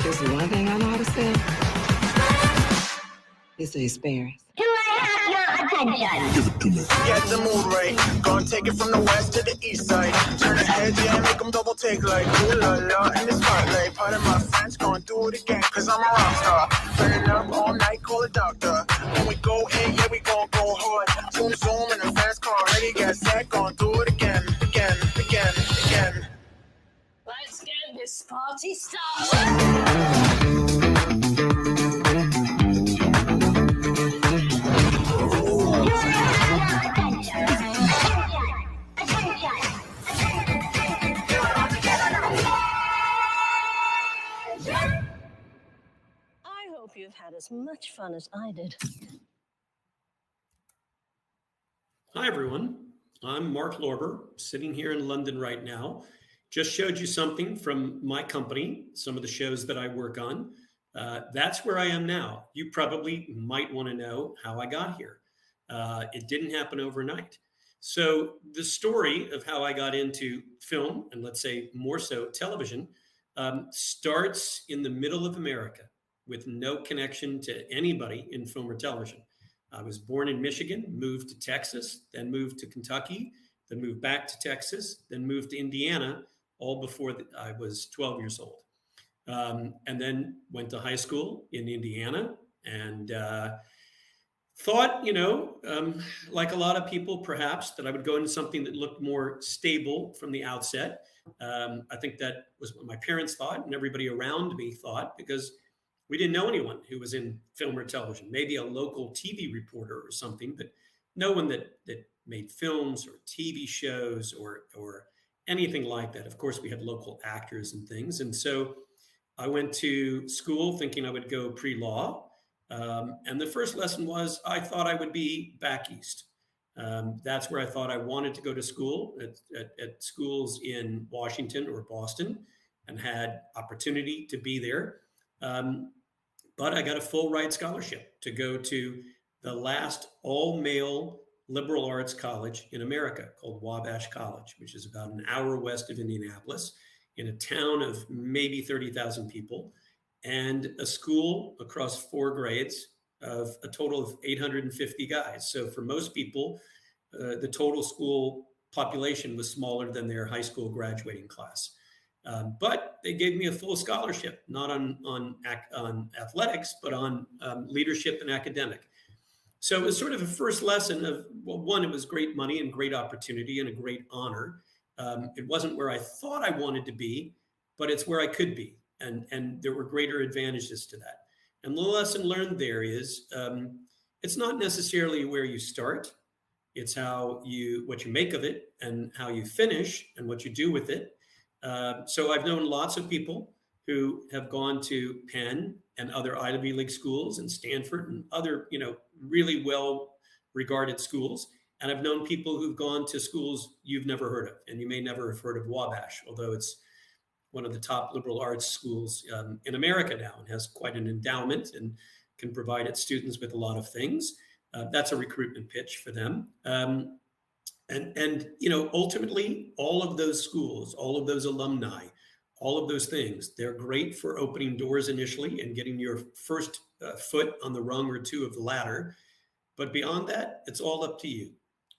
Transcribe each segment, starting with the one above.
If there's one thing I know how to sell, it's the experience. Can I have your attention? Give it to me. Get the mood right. Gonna take it from the west to the east side. Turn the heads, yeah, make them double take like ooh la la in the spotlight. Part of my friends gonna do it again, cause I'm a rock star. Burn it up all night, call a doctor. When we go in, yeah, we gon' go hard. Zoom, zoom in a fast car. Ready, get set, gonna do it again, again, again, again. Let's get this party started. I hope you've had as much fun as I did. Hi, everyone. I'm Marc Lorber, sitting here in London right now. Just showed you something from my company, some of the shows that I work on. That's where I am now. You probably might want to know how I got here. It didn't happen overnight. So the story of how I got into film, and let's say more so television, starts in the middle of America with no connection to anybody in film or television. I was born in Michigan, moved to Texas, then moved to Kentucky, then moved back to Texas, then moved to Indiana, all before I was 12 years old. And then went to high school in Indiana and thought, like a lot of people perhaps, that I would go into something that looked more stable from the outset. I think that was what my parents thought and everybody around me thought, because we didn't know anyone who was in film or television, maybe a local TV reporter or something, but no one that made films or TV shows or anything like that. Of course, we had local actors and things. And so I went to school thinking I would go pre-law. And the first lesson was I thought I would be back east. That's where I thought I wanted to go to school, at schools in Washington or Boston, and had opportunity to be there. But I got a full ride scholarship to go to the last all-male liberal arts college in America called Wabash College, which is about an hour west of Indianapolis, in a town of maybe 30,000 people, and a school across 4 grades of a total of 850 guys. So for most people, the total school population was smaller than their high school graduating class. But they gave me a full scholarship, not on athletics, but on leadership and academic. So it was sort of a first lesson of, well, one, it was great money and great opportunity and a great honor. It wasn't where I thought I wanted to be, but it's where I could be. And there were greater advantages to that. And the lesson learned there is, it's not necessarily where you start. It's what you make of it and how you finish and what you do with it. So I've known lots of people who have gone to Penn and other Ivy League schools and Stanford and other, really well-regarded schools. And I've known people who've gone to schools you've never heard of, and you may never have heard of Wabash, although it's one of the top liberal arts schools in America now, and has quite an endowment and can provide its students with a lot of things. That's a recruitment pitch for them. And ultimately, all of those schools, all of those alumni, all of those things, they're great for opening doors initially and getting your first foot on the rung or two of the ladder. But beyond that, it's all up to you.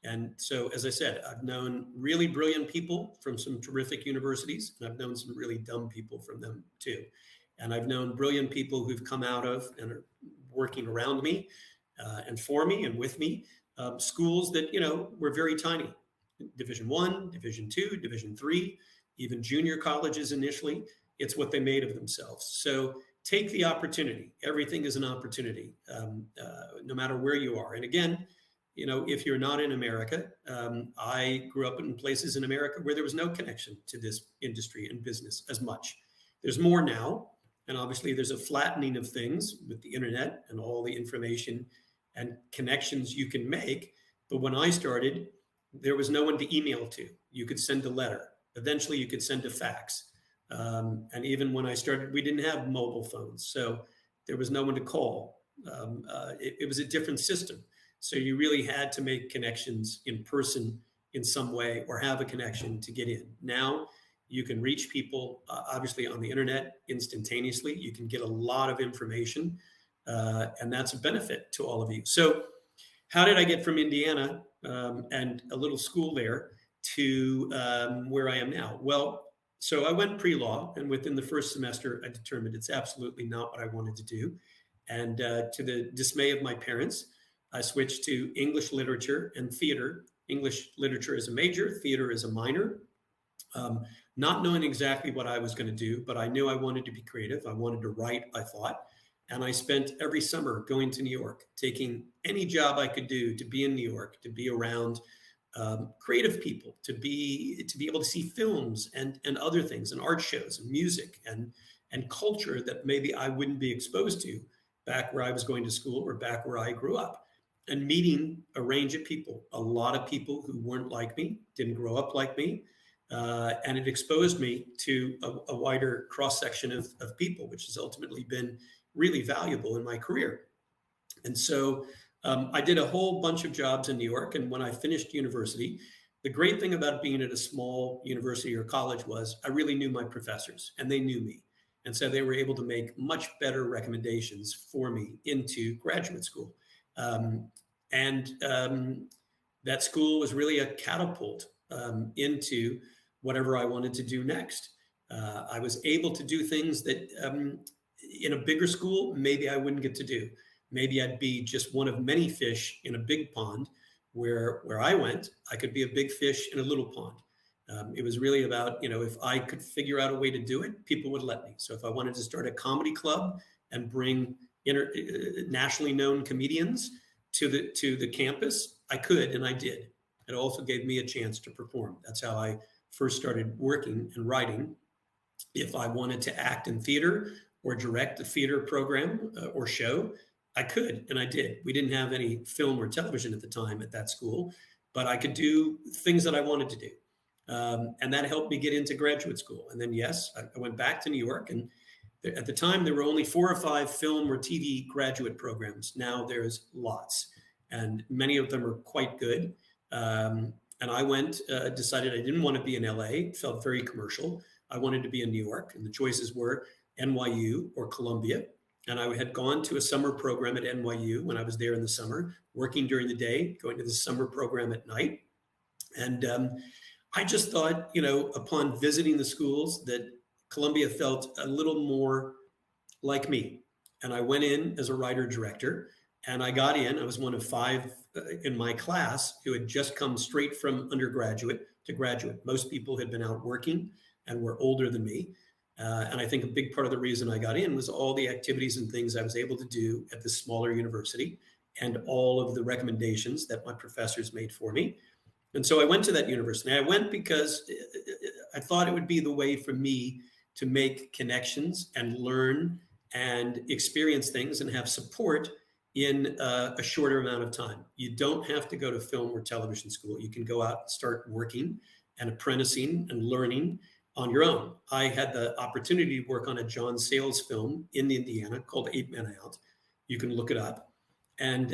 And so, as I said, I've known really brilliant people from some terrific universities, and I've known some really dumb people from them too. And I've known brilliant people who've come out of and are working around me and for me and with me, schools that, were very tiny. Division I, Division II, Division III, even junior colleges initially. It's what they made of themselves. So take the opportunity. Everything is an opportunity, no matter where you are. And again, if you're not in America, I grew up in places in America where there was no connection to this industry and business as much. There's more now. And obviously there's a flattening of things with the internet and all the information and connections you can make. But when I started, there was no one to email to. You could send a letter. Eventually you could send a fax. And even when I started, we didn't have mobile phones. So there was no one to call. It was a different system. So you really had to make connections in person in some way or have a connection to get in. Now You can reach people, obviously, on the internet instantaneously. You can get a lot of information, and that's a benefit to all of you. So how did I get from Indiana and a little school there to where I am now? Well, so I went pre-law, and within the first semester, I determined it's absolutely not what I wanted to do. And to the dismay of my parents, I switched to English literature and theater. English literature as a major, theater as a minor. Not knowing exactly what I was going to do, but I knew I wanted to be creative. I wanted to write, I thought. And I spent every summer going to New York, taking any job I could do to be in New York, to be around creative people, to be able to see films and other things, and art shows and music and culture that maybe I wouldn't be exposed to back where I was going to school or back where I grew up. And meeting a range of people, a lot of people who weren't like me, didn't grow up like me. And it exposed me to a wider cross-section of people, which has ultimately been really valuable in my career. And so I did a whole bunch of jobs in New York. And when I finished university, the great thing about being at a small university or college was I really knew my professors and they knew me. And so they were able to make much better recommendations for me into graduate school. That school was really a catapult into whatever I wanted to do next. I was able to do things that in a bigger school, maybe I wouldn't get to do. Maybe I'd be just one of many fish in a big pond. Where I went, I could be a big fish in a little pond. It was really about, if I could figure out a way to do it, people would let me. So if I wanted to start a comedy club and bring nationally known comedians to the campus, I could, and I did. It also gave me a chance to perform. That's how I first started working and writing. If I wanted to act in theater or direct a theater program or show, I could, and I did. We didn't have any film or television at the time at that school, but I could do things that I wanted to do. And that helped me get into graduate school. And then, yes, I went back to New York, and at the time, there were only 4 or 5 film or TV graduate programs. Now there's lots, and many of them are quite good. And I decided I didn't want to be in LA. It felt very commercial. I wanted to be in New York, and the choices were NYU or Columbia. And I had gone to a summer program at NYU when I was there in the summer, working during the day, going to the summer program at night. And I just thought, upon visiting the schools, that Columbia felt a little more like me. And I went in as a writer-director, and I got in. I was one of 5 in my class who had just come straight from undergraduate to graduate. Most people had been out working and were older than me. And I think a big part of the reason I got in was all the activities and things I was able to do at this smaller university and all of the recommendations that my professors made for me. And so I went to that university. I went because I thought it would be the way for me to make connections and learn and experience things and have support in a shorter amount of time. You don't have to go to film or television school. You can go out and start working and apprenticing and learning on your own. I had the opportunity to work on a John Sayles film in Indiana called 8 Men Out. You can look it up. And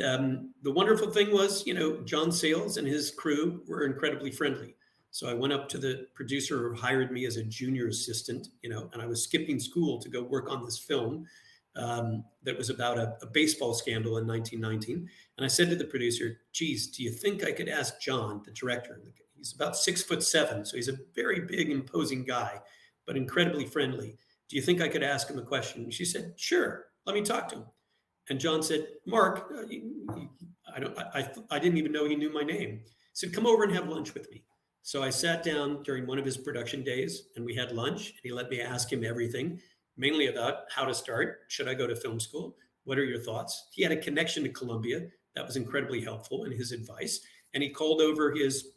the wonderful thing was, John Sayles and his crew were incredibly friendly. So I went up to the producer who hired me as a junior assistant, and I was skipping school to go work on this film that was about a baseball scandal in 1919. And I said to the producer, geez, do you think I could ask John, the director? He's about 6'7", so he's a very big, imposing guy, but incredibly friendly. Do you think I could ask him a question? And she said, sure, let me talk to him. And John said, Mark, I didn't even know he knew my name. He said, come over and have lunch with me. So I sat down during one of his production days and we had lunch, and he let me ask him everything, mainly about how to start. Should I go to film school? What are your thoughts? He had a connection to Columbia that was incredibly helpful in his advice. And he called over his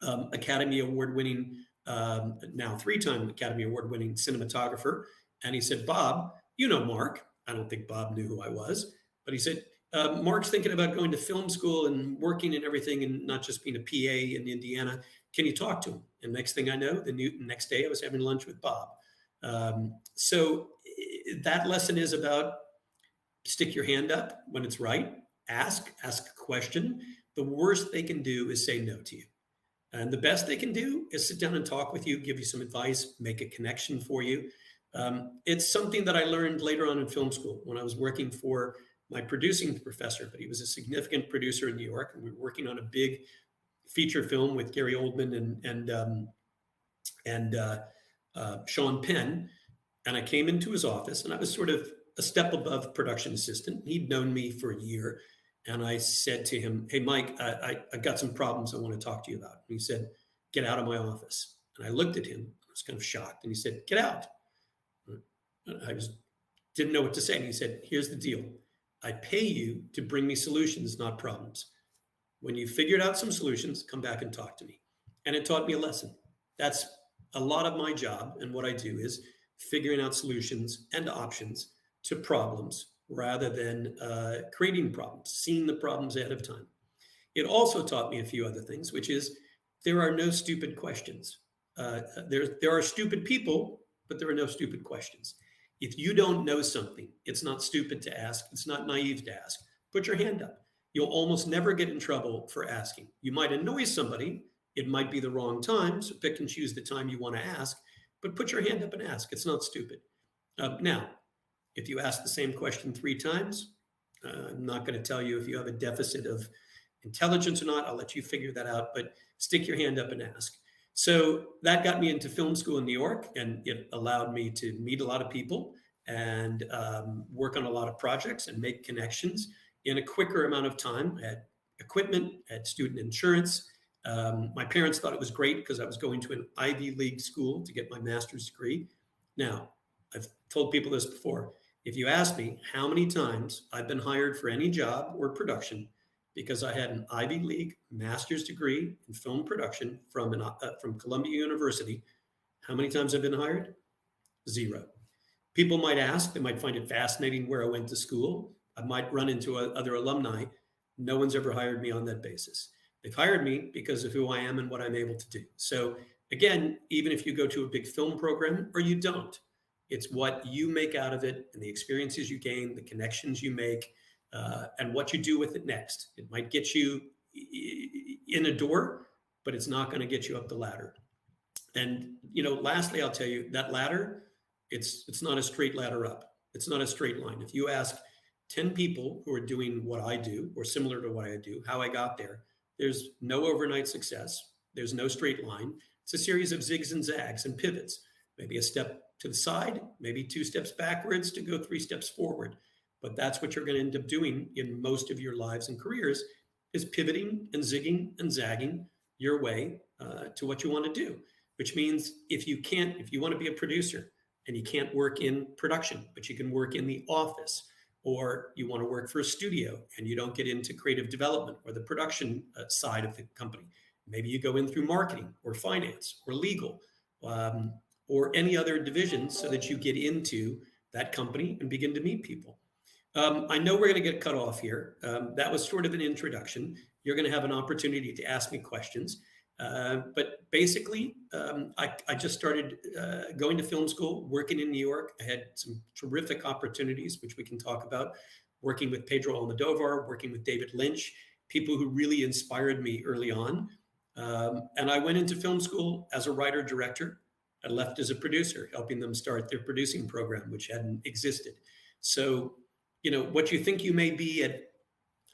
Academy Award-winning, now 3-time Academy Award-winning cinematographer. And he said, Bob, you know Mark. I don't think Bob knew who I was, but he said, Mark's thinking about going to film school and working and everything and not just being a PA in Indiana. Can you talk to him? And next thing I know, next day I was having lunch with Bob. So that lesson is about stick your hand up when it's right, ask a question. The worst they can do is say no to you. And the best they can do is sit down and talk with you, give you some advice, make a connection for you. It's something that I learned later on in film school when I was working for my producing professor, but he was a significant producer in New York, and we were working on a big feature film with Gary Oldman and Sean Penn. And I came into his office, and I was sort of a step above production assistant. He'd known me for a year. And I said to him, "Hey, Mike, I got some problems I want to talk to you about." And he said, "Get out of my office." And I looked at him. I was kind of shocked. And he said, "Get out." I didn't know what to say. And he said, "Here's the deal. I pay you to bring me solutions, not problems. When you figured out some solutions, come back and talk to me." And it taught me a lesson. That's a lot of my job. And what I do is figuring out solutions and options to problems rather than creating problems, seeing the problems ahead of time. It also taught me a few other things, which is there are no stupid questions. There are stupid people, but there are no stupid questions. If you don't know something, it's not stupid to ask. It's not naive to ask. Put your hand up. You'll almost never get in trouble for asking. You might annoy somebody. It might be the wrong time, so pick and choose the time you want to ask, but put your hand up and ask. It's not stupid. Now, if you ask the same question 3 times, I'm not going to tell you if you have a deficit of intelligence or not. I'll let you figure that out, but stick your hand up and ask. So that got me into film school in New York, and it allowed me to meet a lot of people and work on a lot of projects and make connections in a quicker amount of time. I had equipment, I had student insurance. My parents thought it was great because I was going to an Ivy League school to get my master's degree. Now, I've told people this before. If you ask me how many times I've been hired for any job or production because I had an Ivy League master's degree in film production from Columbia University, how many times I've been hired? 0. People might ask, they might find it fascinating where I went to school. I might run into other alumni. No one's ever hired me on that basis. They've hired me because of who I am and what I'm able to do. So again, even if you go to a big film program or you don't, it's what you make out of it and the experiences you gain, the connections you make, and what you do with it next. It might get you in a door, but it's not going to get you up the ladder. And, lastly, I'll tell you that ladder, it's not a straight ladder up. It's not a straight line. If you ask 10 people who are doing what I do or similar to what I do, how I got there, there's no overnight success. There's no straight line. It's a series of zigs and zags and pivots, maybe a step to the side, maybe 2 steps backwards to go 3 steps forward. But that's what you're going to end up doing in most of your lives and careers, is pivoting and zigging and zagging your way to what you want to do, which means if you want to be a producer and you can't work in production, but you can work in the office, or you want to work for a studio and you don't get into creative development or the production side of the company, maybe you go in through marketing or finance or legal, or any other division so that you get into that company and begin to meet people. I know we're going to get cut off here. That was sort of an introduction. You're going to have an opportunity to ask me questions. But basically, I just started going to film school, working in New York. I had some terrific opportunities, which we can talk about, working with Pedro Almodovar, working with David Lynch, people who really inspired me early on. And I went into film school as a writer-director. I left as a producer, helping them start their producing program, which hadn't existed. So, what you think you may be at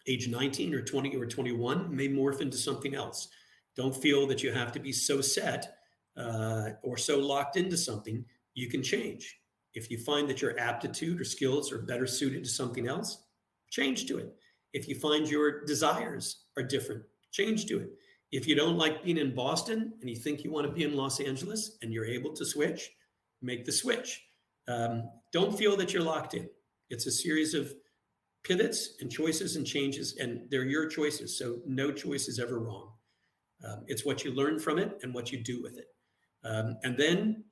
age 19 or 20 or 21 may morph into something else. Don't feel that you have to be so set or so locked into something. You can change. If you find that your aptitude or skills are better suited to something else, change to it. If you find your desires are different, change to it. If you don't like being in Boston and you think you want to be in Los Angeles and you're able to switch, make the switch. Don't feel that you're locked in. It's a series of pivots and choices and changes, and they're your choices. So no choice is ever wrong. It's what you learn from it and what you do with it. And then,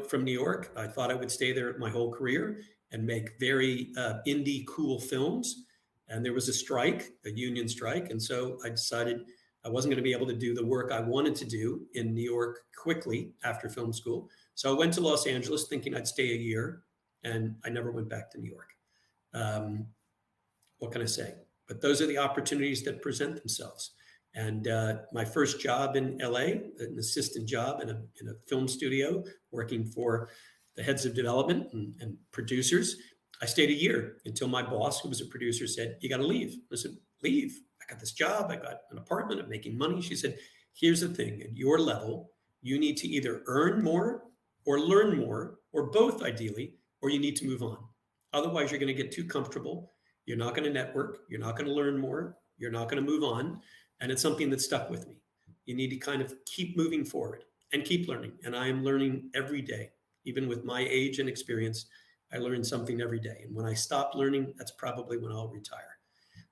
from New York, I thought I would stay there my whole career and make very indie cool films. And there was a strike, a union strike. And so I decided I wasn't going to be able to do the work I wanted to do in New York quickly after film school. So I went to Los Angeles thinking I'd stay a year, and I never went back to New York. What can I say? But those are the opportunities that present themselves. And my first job in LA, an assistant job in a film studio, working for the heads of development and producers, I stayed a year until my boss, who was a producer, said, "You got to leave." I said, "Leave? I got this job. I got an apartment. I'm making money." She said, "Here's the thing. At your level, you need to either earn more or learn more, or both ideally, or you need to move on. Otherwise, you're going to get too comfortable. You're not going to network. You're not going to learn more. You're not going to move on." And it's something that stuck with me. You need to kind of keep moving forward and keep learning. And I am learning every day. Even with my age and experience, I learn something every day. And when I stop learning, that's probably when I'll retire.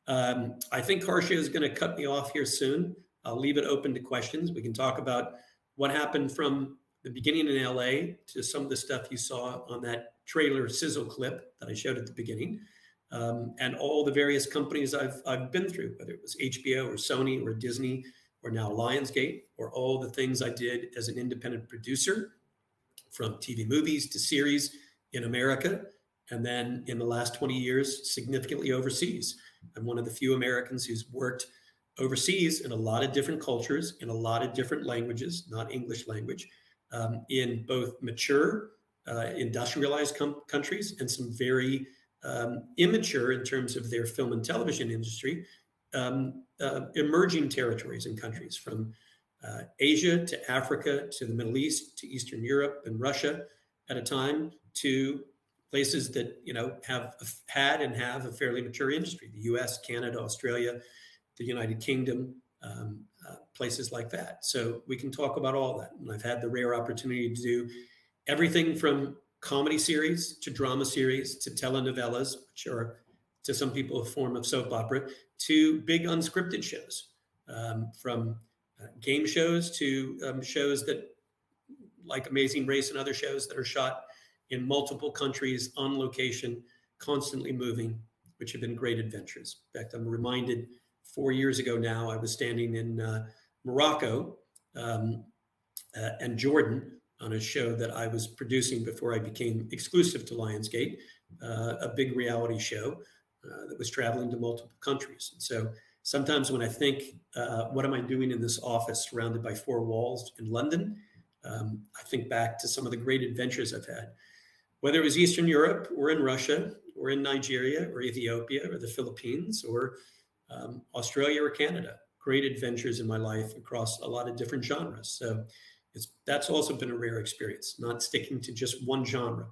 I think Harsha is going to cut me off here soon. I'll leave it open to questions. We can talk about what happened from the beginning in LA to some of the stuff you saw on that trailer sizzle clip that I showed at the beginning, and all the various companies I've been through, whether it was HBO or Sony or Disney or now Lionsgate, or all the things I did as an independent producer, from TV movies to series in America, and then in the last 20 years, significantly overseas. I'm one of the few Americans who's worked overseas in a lot of different cultures, in a lot of different languages, not English language, in both mature, industrialized countries and some very immature in terms of their film and television industry, emerging territories and countries, from Asia to Africa to the Middle East to Eastern Europe and Russia at a time, to places that have had and have a fairly mature industry: the U.S., Canada, Australia, the United Kingdom, places like that. So we can talk about all that. And I've had the rare opportunity to do everything from comedy series to drama series to telenovelas, which are to some people a form of soap opera, to big unscripted shows, from game shows to shows that, like Amazing Race and other shows, that are shot in multiple countries, on location, constantly moving, which have been great adventures. In fact, I'm reminded 4 years ago now, I was standing in Morocco and Jordan on a show that I was producing before I became exclusive to Lionsgate, a big reality show that was traveling to multiple countries. And so sometimes when I think, what am I doing in this office surrounded by four walls in London? I think back to some of the great adventures I've had, whether it was Eastern Europe or in Russia or in Nigeria or Ethiopia or the Philippines or Australia or Canada. Great adventures in my life across a lot of different genres. So that's also been a rare experience, not sticking to just one genre.